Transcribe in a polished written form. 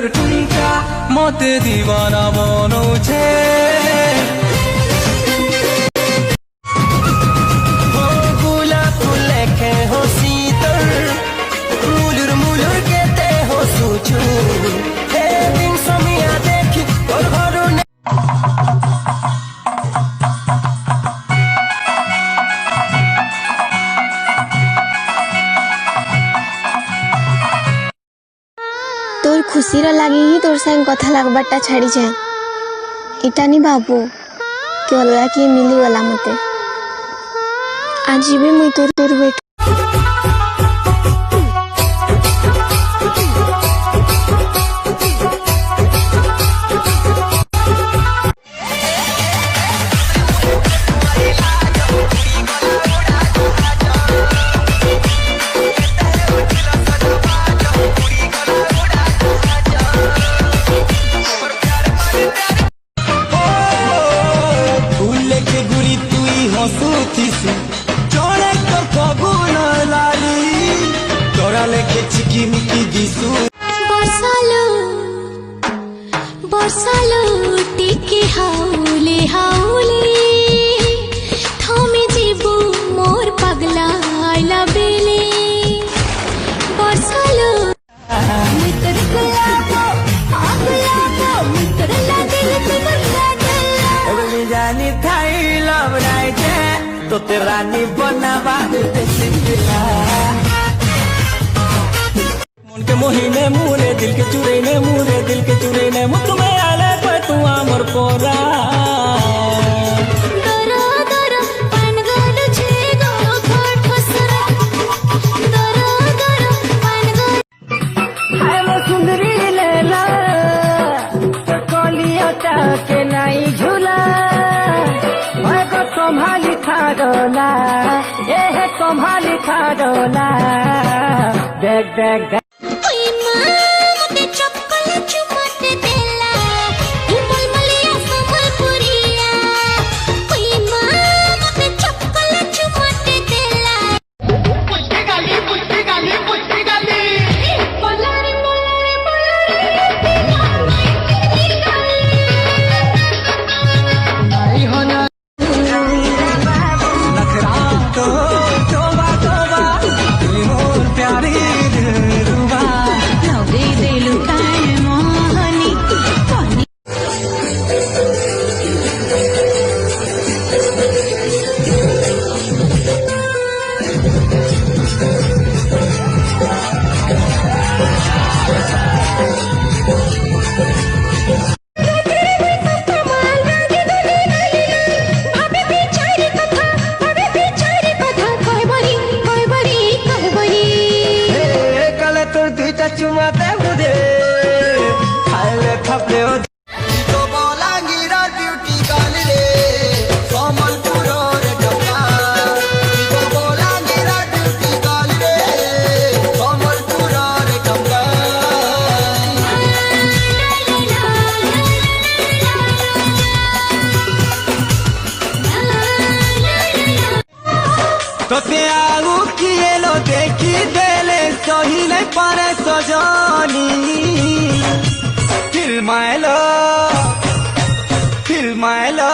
तोर ठुमका मते दीवाना बनाउँछे तोर खुशी लगी ही तोर संग कथा लगबाटा छाड़ी जाए इटा नहीं भाबू कि अलगा किए मिली वाला मते आज भी मुई तोर तोर वेट बरसालो टिके हाउले हाउले थमे जीबू मोर पगला आइला बेले बरसालो मित्र गुलाबो आगुलाबो मित्र लागे जानी थाई लव राइजे तो तेरानी बनावा मन के मोहिने मुरे दिल के चुरेने मुरे दिल के चुरेने मुझ में आले पे तू आमर पोरा दरा दरा पान गालो छे गो घाट फसरा दरा दरा पान गालो हाय वो सुंदरी लैला कलिया के नहीं झूला मैं को संभाली खाडोला ये है संभाली खाडोला देख देख चुमा दे मुझे खाले थपले हो तो बोलांगीरा ड्यूटी काल रे सोमलपुर रे डबा तो बोलांगीरा ड्यूटी काल रे सोमलपुर रे डबा तो ते आगू किए लो देखी देले सही नहीं पारे सजनी फिल्माइलो